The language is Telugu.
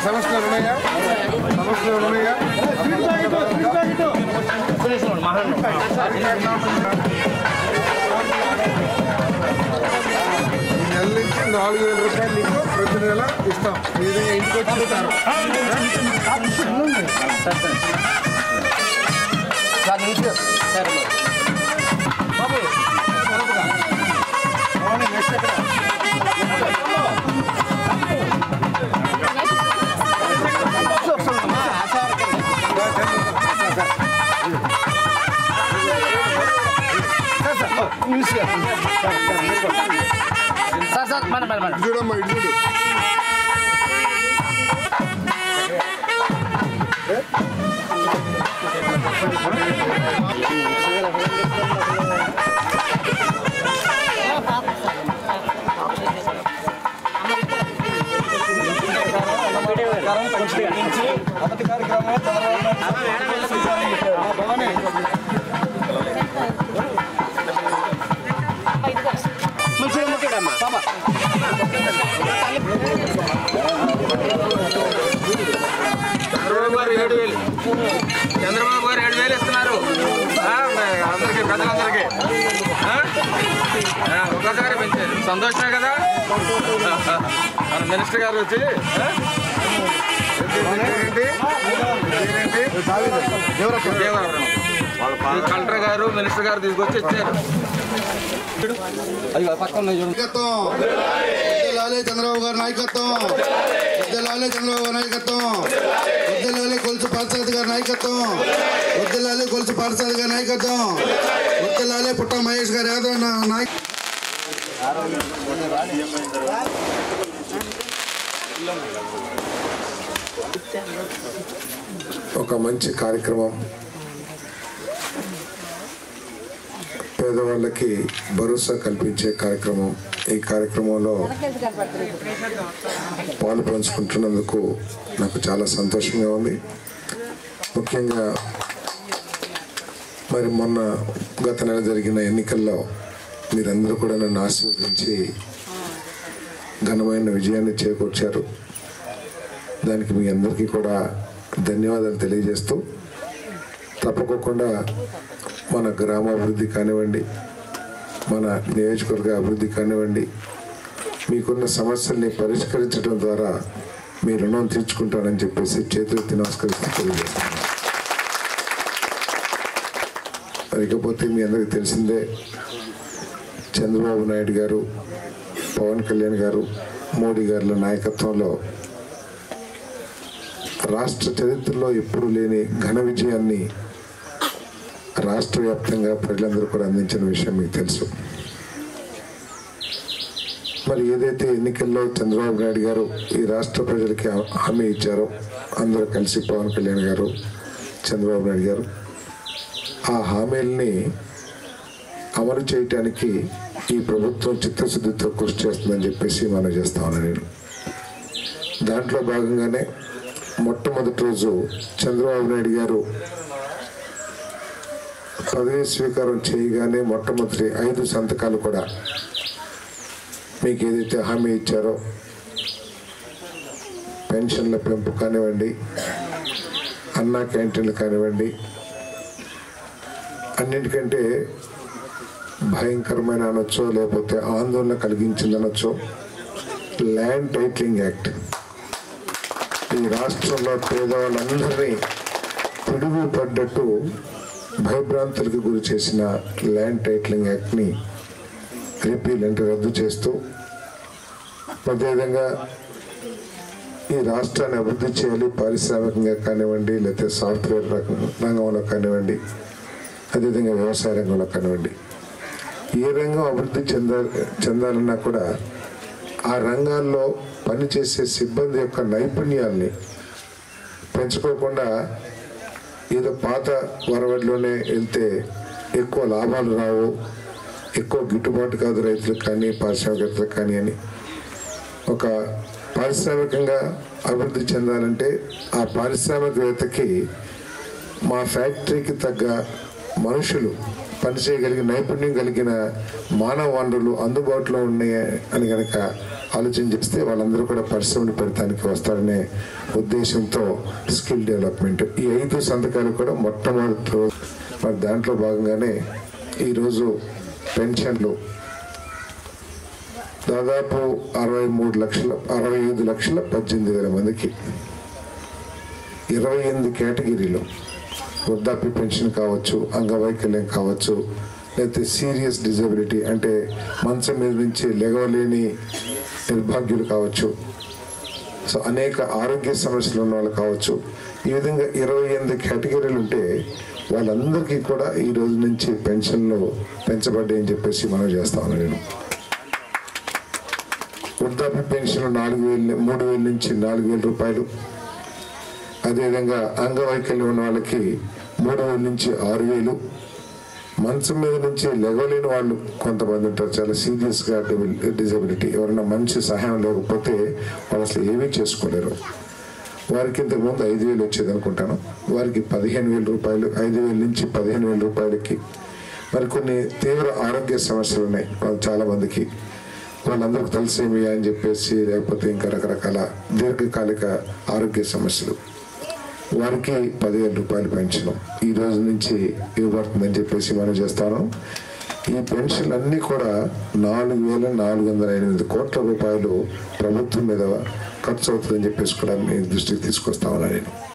సమస్యలు ఉన్నాయా? సమస్యలు ఉన్నాయా? నెల నుంచి 4,000 రూపాయలు నీకు ప్రతి నెల ఇస్తాం. ఈ విధంగా ఇంటికి వచ్చి ఇస్తారు. చూడమ్మా ఇటు చూడు. చంద్రబాబు గారు 7,000 ఇస్తున్నారు అందరికి, ప్రజలందరికీ ఒకసారి పెంచారు. సంతోషమే కదా. మన మినిస్టర్ గారు వచ్చి కలెక్టర్ గారు మినిస్టర్ గారు తీసుకొచ్చి ఇచ్చారు. చంద్రబాబు గారి నాయకత్వం, వద్దెలాలే చంద్రబాబు గారి నాయకత్వం, వద్దెలాలే కొలుసు పార్సారథి గారి నాయకత్వం, వద్దెలాలే కొలుసు పార్సారథి గారి నాయకత్వం, వద్దెలాలే పుట్ట మహేష్ గారి యాదవ్ నాయకత్వం. ఒక మంచి కార్యక్రమం, పేదవాళ్ళకి భరోసా కల్పించే కార్యక్రమం. ఈ కార్యక్రమంలో పాలు పంచుకుంటున్నందుకు నాకు చాలా సంతోషంగా ఉంది. ముఖ్యంగా మరి మొన్న గత నెల జరిగిన ఎన్నికల్లో మీరందరూ కూడా నన్ను ఆశీర్వదించి ఘనమైన విజయాన్ని చేకూర్చారు. దానికి మీ అందరికీ కూడా ధన్యవాదాలు తెలియజేస్తూ, తప్పకుండా మన గ్రామాభివృద్ధి కానివ్వండి, మన నియోజకవర్గ అభివృద్ధి కానివ్వండి, మీకున్న సమస్యల్ని పరిష్కరించడం ద్వారా మీ రుణం తీర్చుకుంటానని చెప్పేసి చేతులెత్తి నమస్కరిస్తూ తెలియజేస్తాను. ఇకపోతే మీ అందరికీ తెలిసిందే, చంద్రబాబు నాయుడు గారు, పవన్ కళ్యాణ్ గారు, మోడీ గారుల నాయకత్వంలో రాష్ట్ర చరిత్రలో ఎప్పుడూ లేని ఘన విజయాన్ని రాష్ట్ర వ్యాప్తంగా ప్రజలందరూ కూడా అందించిన విషయం మీకు తెలుసు. మరి ఏదైతే ఎన్నికల్లో చంద్రబాబు నాయుడు గారు ఈ రాష్ట్ర ప్రజలకి హామీ ఇచ్చారో, అందరూ కలిసి పవన్ కళ్యాణ్ గారు, చంద్రబాబు నాయుడు గారు ఆ హామీల్ని అమలు చేయటానికి ఈ ప్రభుత్వం చిత్తశుద్ధితో కృషి చేస్తుందని చెప్పేసి మనం చేస్తా ఉన్నాను నేను. దాంట్లో భాగంగానే మొట్టమొదటి రోజు చంద్రబాబు నాయుడు గారు పదవి స్వీకారం చేయగానే మొట్టమొదటి 5 సంతకాలు కూడా మీకు ఏదైతే హామీ ఇచ్చారో, పెన్షన్ల పెంపు కానివ్వండి, అన్నా క్యాంటీన్లు కానివ్వండి, అన్నింటికంటే భయంకరమైన అనొచ్చో లేకపోతే ఆందోళన కలిగించిందనొచ్చో ల్యాండ్ టైటిలింగ్ యాక్ట్. ఈ రాష్ట్రంలో పేదవాళ్ళందరినీ పిడుగు పడ్డట్టు భయభ్రాంతులకు గురి చేసిన ల్యాండ్ టైటిలింగ్ యాక్ట్ని రిపీల్ అంటే రద్దు చేస్తూ, అదేవిధంగా ఈ రాష్ట్రాన్ని అభివృద్ధి చేయాలి, పారిశ్రామికంగా కానివ్వండి, లేకపోతే సాఫ్ట్వేర్ రంగంలో కానివ్వండి, అదేవిధంగా వ్యవసాయ రంగంలో కానివ్వండి, ఏ రంగం అభివృద్ధి చెందాలన్నా కూడా ఆ రంగాల్లో పనిచేసే సిబ్బంది యొక్క నైపుణ్యాల్ని పెంచుకోకుండా ఏదో పాత వరవడిలోనే వెళ్తే ఎక్కువ లాభాలు రావు, ఎక్కువ గిట్టుబాటు కాదు రైతులకు కానీ పారిశ్రామికవేత్తలకు కానీ అని, ఒక పారిశ్రామికంగా అభివృద్ధి చెందాలంటే ఆ పారిశ్రామికవేత్తకి మా ఫ్యాక్టరీకి తగ్గ మనుషులు పనిచేయగలిగిన నైపుణ్యం కలిగిన మానవ వనరులు అందుబాటులో ఉన్నాయి అని కనుక ఆలోచన చేస్తే వాళ్ళందరూ కూడా పరిశ్రమలు పెడతానికి వస్తారనే ఉద్దేశంతో స్కిల్ డెవలప్మెంట్ ఈ 5 సంతకాలు కూడా మొట్టమొదటి రోజు మరి దాంట్లో భాగంగానే ఈరోజు పెన్షన్లు దాదాపు 65,18,000 మందికి 28 కేటగిరీలు వృద్ధాప్య పెన్షన్ కావచ్చు, అంగవైకల్యం కావచ్చు, లేకపోతే సీరియస్ డిజబిలిటీ అంటే మంచం మీద నుంచి లెగవలేని నిర్భాగ్యులు కావచ్చు, సో అనేక ఆరోగ్య సమస్యలు ఉన్న వాళ్ళు కావచ్చు. ఈ విధంగా 28 కేటగిరీలు ఉంటే వాళ్ళందరికీ కూడా ఈ రోజు నుంచి పెన్షన్లు పెంచబడ్డాయని చెప్పేసి మనం చేస్తా ఉన్నాను. నేను వృద్ధాప్య పెన్షన్లు 3,000 నుంచి 4,000 రూపాయలు. అదేవిధంగా అంగవైకల్యం ఉన్న వాళ్ళకి 3,000 నుంచి 6,000. మంచం మీద నుంచి లెగలేని వాళ్ళు కొంతమంది ఉంటారు, చాలా సీరియస్గా డిజబిలిటీ, ఎవరైనా మంచి సహాయం లేకపోతే వాళ్ళు అసలు ఏమీ చేసుకోలేరు. వారికి ఇంతకుముందు 5,000 వచ్చేది అనుకుంటాను, వారికి 15,000 రూపాయలు, 5,000 నుంచి 15,000 రూపాయలకి. మరి కొన్ని తీవ్ర ఆరోగ్య సమస్యలు ఉన్నాయి చాలామందికి, వాళ్ళందరికీ తలసేమి అని చెప్పేసి లేకపోతే ఇంకా రకరకాల దీర్ఘకాలిక ఆరోగ్య సమస్యలు, వారికి 10,000 రూపాయలు పెన్షన్ ఈ రోజు నుంచి ఇవ్వబడుతుందని చెప్పేసి మనం చేస్తాను. ఈ పెన్షన్లు అన్నీ కూడా 4,408 కోట్ల రూపాయలు ప్రభుత్వం మీద ఖర్చు అవుతుందని చెప్పేసి కూడా మీ దృష్టికి తీసుకొస్తా ఉన్నాను నేను.